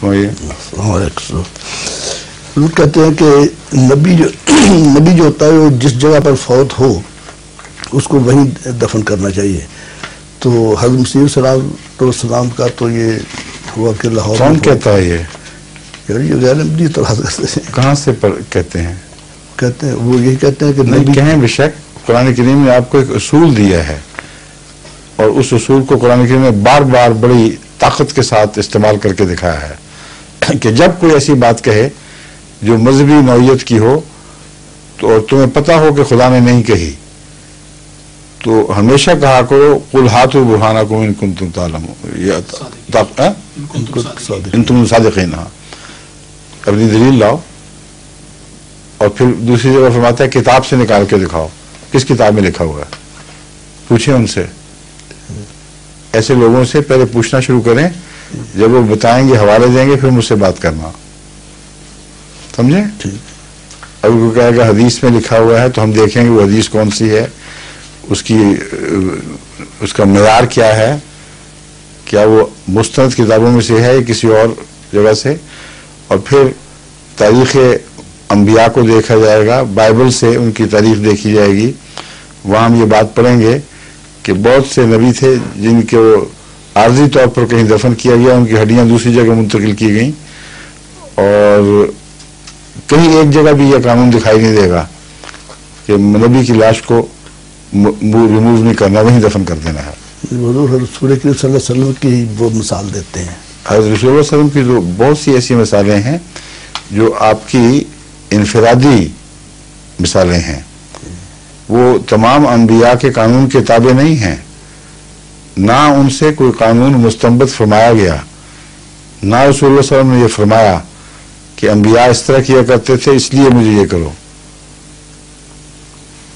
السلام علیکم. حضور کہتے ہیں کہ نبی جو ہوتا ہے وہ جس جگہ پر فوت ہو اس کو وہیں دفن کرنا چاہیے. تو حضرت مسیح السلام کا تو یہ ہوا کہ لاہور. کون کہتا ہے یہ؟ یہ غیر نبی اطلاعات کرتے ہیں. کہاں سے کہتے ہیں؟ کہتے ہیں وہ یہی کہتے ہیں کہ نہیں کہیں بے شک قرآن کریم نے آپ کو ایک اصول دیا ہے اور اس اصول کو قرآن کریم نے بار بار بڑی طاقت کے ساتھ استعمال کر کے دکھایا ہے کہ جب کوئی ایسی بات کہے جو مذہبی نوعیت کی ہو تو اور تمہیں پتہ ہو کہ خدا نے نہیں کہی تو ہمیشہ کہا کرو قل ہاتوا برہانکم ان کنتم تعلمون ان تم صادقین. اپنی دلیل لاؤ. اور پھر دوسری جگہ فرماتا ہے کتاب سے نکال کے دکھاؤ. کس کتاب میں لکھا ہوا ہے؟ پوچھیں ان سے. ایسے لوگوں سے پہلے پوچھنا شروع کریں, جب وہ بتائیں گے حوالے دیں گے پھر مجھ سے بات کرنا. سمجھیں؟ اگر کوئی کہے گا حدیث میں لکھا ہوا ہے تو ہم دیکھیں گے وہ حدیث کون سی ہے, اس کا معیار کیا ہے, کیا وہ مستند کتابوں میں سے ہے یا کسی اور جگہ سے. اور پھر تاریخ انبیاء کو دیکھا جائے گا, بائبل سے ان کی تاریخ دیکھی جائے گی. وہاں ہم یہ بات پڑھیں گے کہ بہت سے نبی تھے جن کے وہ عارضی طور پر کہیں دفن کیا گیا, ان کی ہڈیاں دوسری جگہ منتقل کی گئیں, اور کہیں ایک جگہ بھی یہ قانون دکھائی نہیں دے گا کہ نبی کی لاش کو ریموو نہیں کرنا, وہیں دفن کر دینا ہے. رسول کریم صلی اللہ علیہ وسلم کی وہ مثال دیتے ہیں. حضرت رسول اللہ صلی اللہ علیہ وسلم کی جو بہت سی ایسی مثالیں ہیں جو آپ کی انفرادی مثالیں ہیں, وہ تمام انبیاء کے قانون کے تابع نہیں ہیں. نہ ان سے کوئی قانون مستنبط فرمایا گیا, نہ رسول اللہ صلی اللہ علیہ وسلم نے یہ فرمایا کہ انبیاء اس طرح کیا کرتے تھے اس لیے مجھے یہ کرو.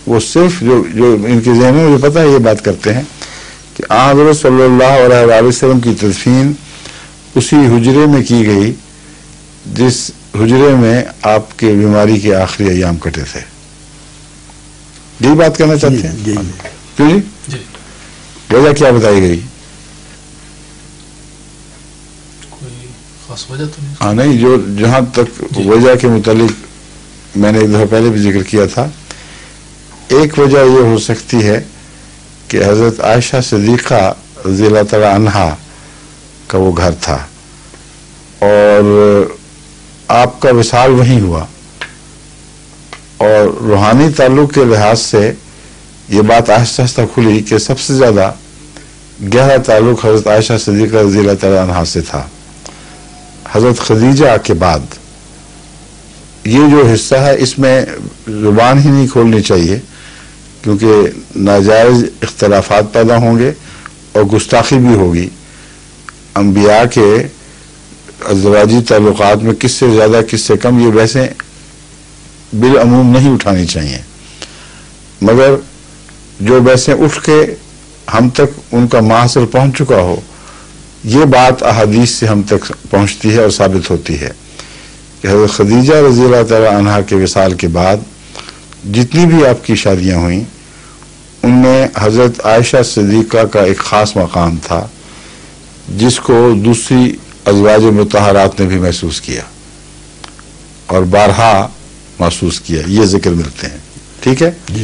وہ صرف جو ان کے ذہن میں مجھے پتہ ہے یہ بات کرتے ہیں کہ حضرت صلی اللہ علیہ وسلم کی تدفین اسی حجرے میں کی گئی جس حجرے میں آپ کے بیماری کے آخری ایام کٹے تھے. یہی بات کرنا چاہتے ہیں؟ کیوں جی؟ وجہ کیا بتائی گئی؟ کوئی خاص وجہ تو نہیں. نہیں, جو جہاں تک وجہ کے متعلق میں نے ایک دفعہ پہلے بھی ذکر کیا تھا, ایک وجہ یہ ہو سکتی ہے کہ حضرت عائشہ صدیقہ رضی اللہ تعالی عنہا کا وہ گھر تھا اور آپ کا وصال وہیں ہوا, اور روحانی تعلق کے لحاظ سے یہ بات آہستہ آہستہ کھلی کہ سب سے زیادہ گہرا تعلق حضرت عائشہ صدیقہ رضی اللہ تعالی عنہا سے تھا. حضرت خدیجہ کے بعد یہ جو حصہ ہے اس میں زبان ہی نہیں کھولنی چاہیے, کیونکہ ناجائز اختلافات پیدا ہوں گے اور گستاخی بھی ہوگی. انبیاء کے ازدواجی تعلقات میں کس سے زیادہ کس سے کم یہ بحثیں بالعموم نہیں اٹھانی چاہیے, مگر جو بحثیں اٹھ کے ہم تک ان کا ماحصل پہنچ چکا ہو, یہ بات احادیث سے ہم تک پہنچتی ہے اور ثابت ہوتی ہے کہ حضرت خدیجہ رضی اللہ تعالی عنہا کے وصال کے بعد جتنی بھی آپ کی شادیاں ہوئیں ان میں حضرت عائشہ صدیقہ کا ایک خاص مقام تھا جس کو دوسری ازواج مطہرات نے بھی محسوس کیا اور بارہا محسوس کیا. یہ ذکر ملتے ہیں. ٹھیک ہے جی.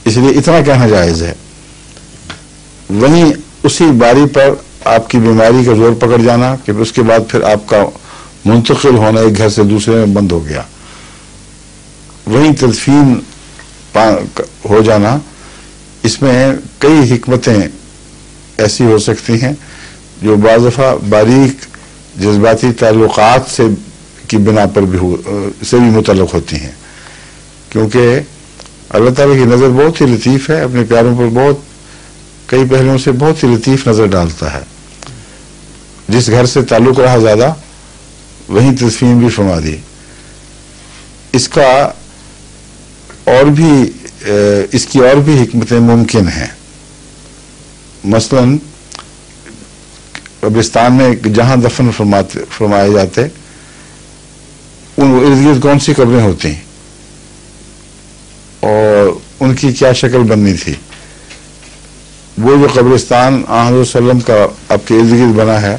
اس لیے اتنا کہنا جائز ہے. وہیں اسی باری پر آپ کی بیماری کا زور پکڑ جانا کہ اس کے بعد پھر آپ کا منتقل ہونا ایک گھر سے دوسرے میں بند ہو گیا, وہیں تدفین ہو جانا, اس میں کئی حکمتیں ایسی ہو سکتی ہیں جو بعض دفعہ باریک جذباتی تعلقات سے کی بنا پر بھی سے بھی متعلق ہوتی ہیں, کیونکہ اللہ تعالیٰ کی نظر بہت ہی لطیف ہے, اپنے پیاروں پر بہت کئی پہلوؤں سے بہت ہی لطیف نظر ڈالتا ہے. جس گھر سے تعلق رہا زیادہ وہیں تدفین بھی فرما دی. اس کی اور بھی حکمتیں ممکن ہیں. مثلاً قبرستان میں جہاں دفن فرمائے جاتے ان ارد گرد کون سی قبریں ہوتی ہیں اور ان کی کیا شکل بننی تھی. وہ جو قبرستان حضرت صلی اللہ علیہ وسلم کا آپ کے ارد گرد بنا ہے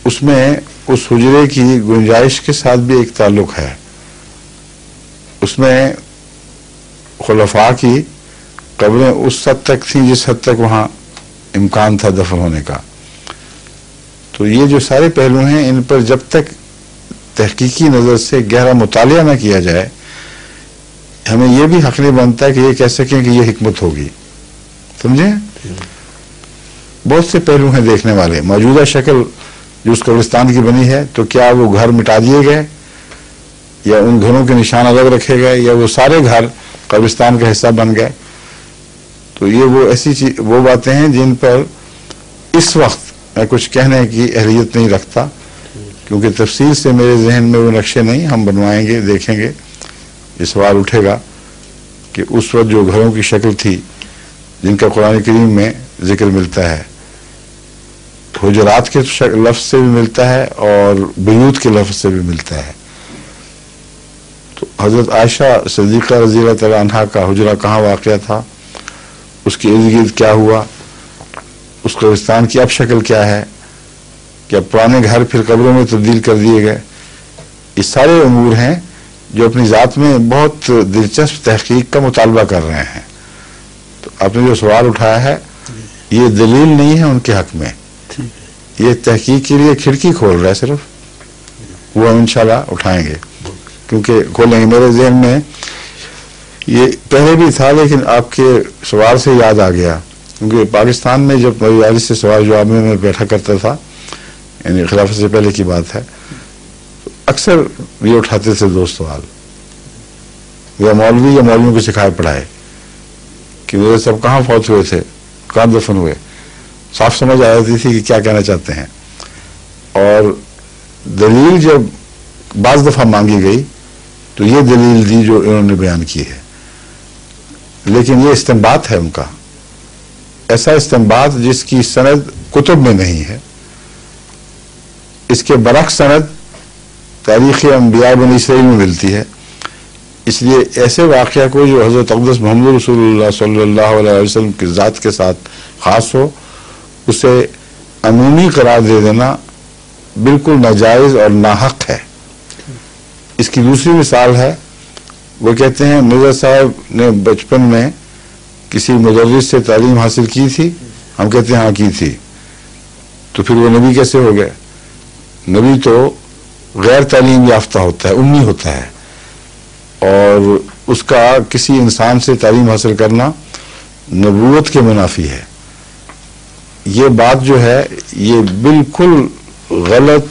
اس میں اس حجرے کی گنجائش کے ساتھ بھی ایک تعلق ہے. اس میں خلفاء کی قبریں اس حد تک تھیں جس حد تک وہاں امکان تھا دفن ہونے کا. تو یہ جو سارے پہلو ہیں ان پر جب تک تحقیقی نظر سے گہرا مطالعہ نہ کیا جائے ہمیں یہ بھی حق نہیں بنتا کہ یہ کہہ سکیں کہ یہ حکمت ہوگی. سمجھیں؟ بہت سے پہلو ہیں دیکھنے والے. موجودہ شکل جو اس قبرستان کی بنی ہے تو کیا وہ گھر مٹا دیے گئے یا ان گھروں کے نشان الگ رکھے گئے یا وہ سارے گھر قبرستان کا حصہ بن گئے؟ تو یہ وہ ایسی وہ باتیں ہیں جن پر اس وقت میں کچھ کہنے کی اہلیت نہیں رکھتا کیونکہ تفصیل سے میرے ذہن میں وہ نقشے نہیں. ہم بنوائیں گے, دیکھیں گے. یہ سوال اٹھے گا کہ اس وقت جو گھروں کی شکل تھی جن کا قرآن کریم میں ذکر ملتا ہے, حجرات کے لفظ سے بھی ملتا ہے اور بیوت کے لفظ سے بھی ملتا ہے, تو حضرت عائشہ صدیقہ رضی اللہ تعالی عنہا کا حجرہ کہاں واقع تھا, اس کے ارد گرد کیا ہوا, اس قبرستان کی اب شکل کیا ہے, کیا پرانے گھر پھر قبروں میں تبدیل کر دیے گئے, یہ سارے امور ہیں جو اپنی ذات میں بہت دلچسپ تحقیق کا مطالبہ کر رہے ہیں. تو آپ نے جو سوال اٹھایا ہے یہ دلیل نہیں ہے ان کے حق میں, یہ تحقیق کے لیے کھڑکی کھول رہا ہے صرف. وہ ہم انشاءاللہ اٹھائیں گے کیونکہ کھولیں گے. میرے ذہن میں یہ پہلے بھی تھا لیکن آپ کے سوال سے یاد آ گیا کیونکہ پاکستان میں جب مجالس سے سوال جواب میں بیٹھا کرتا تھا, یعنی خلافت سے پہلے کی بات ہے, اکثر یہ اٹھاتے تھے دوست سوال, یا مولوی یا مولویوں کو سکھائے پڑھائے کہ میرے سب کہاں فوت ہوئے تھے, کہاں دفن ہوئے. صاف سمجھ آ جاتی تھی کہ کیا کہنا چاہتے ہیں. اور دلیل جب بعض دفعہ مانگی گئی تو یہ دلیل دی جو انہوں نے بیان کی ہے, لیکن یہ استنباط ہے ان کا, ایسا استنباط جس کی سند کتب میں نہیں ہے. اس کے برعکس سند تاریخ انبیاء بنی اسرائیل میں ملتی ہے. اس لیے ایسے واقعہ کو جو حضرت اقدس محمد رسول اللہ صلی اللہ علیہ وسلم کی ذات کے ساتھ خاص ہو اسے عمومی قرار دے دینا بالکل ناجائز اور ناحق ہے. اس کی دوسری مثال ہے, وہ کہتے ہیں مرزا صاحب نے بچپن میں کسی مدرس سے تعلیم حاصل کی تھی, ہم کہتے ہیں ہاں کی تھی, تو پھر وہ نبی کیسے ہو گئے؟ نبی تو غیر تعلیم یافتہ ہوتا ہے, امی ہوتا ہے, اور اس کا کسی انسان سے تعلیم حاصل کرنا نبوت کے منافی ہے. یہ بات جو ہے یہ بالکل غلط,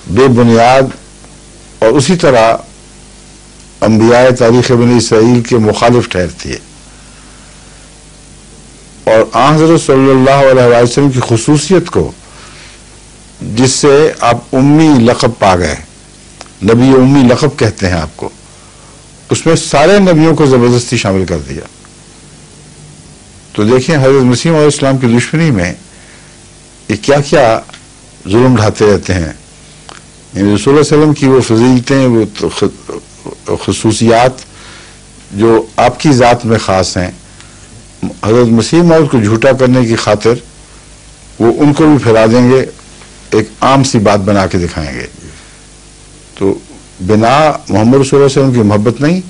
بے بنیاد اور اسی طرح انبیاء تاریخ بنی اسرائیل کے مخالف ٹھہرتی ہے. اور آن حضرت صلی اللہ علیہ وسلم کی خصوصیت کو جس سے آپ امی لقب پا گئے, نبی امی لقب کہتے ہیں آپ کو, اس میں سارے نبیوں کو زبردستی شامل کر دیا. تو دیکھیں حضرت مسیح علیہ السلام کی دشمنی میں یہ کیا کیا ظلم ڈھاتے رہتے ہیں. یعنی رسول اللہ علیہ وسلم کی وہ فضیلتیں, وہ خصوصیات جو آپ کی ذات میں خاص ہیں, حضرت مسیح موعود کو جھوٹا کرنے کی خاطر وہ ان کو بھی پھیلا دیں گے, ایک عام سی بات بنا کے دکھائیں گے. تو بنا محمد رسول اللہ علیہ وسلم کی محبت نہیں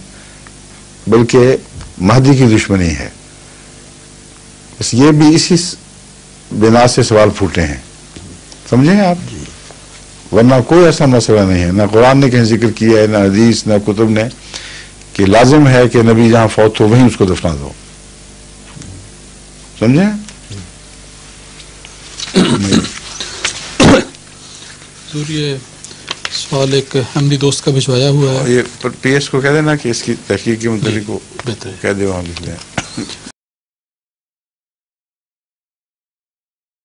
بلکہ مہدی کی دشمنی ہے. بس یہ بھی اسی بنا سے سوال پھوٹے ہیں, سمجھیں آپ, ورنہ کوئی ایسا مسئلہ نہیں ہے. نہ قرآن نے کہیں ذکر کیا ہے, نہ حدیث, نہ کتب نے, کہ لازم ہے کہ نبی جہاں فوت ہو وہیں اس کو دفنا دو. سمجھیں؟ یہ سوال ایک احمدی دوست کا بھجوایا ہوا ہے, یہ پی ایس کو کہہ دینا کہ اس کی تحقیق کے متعلق کو کہہ دے, وہاں لکھ دیں.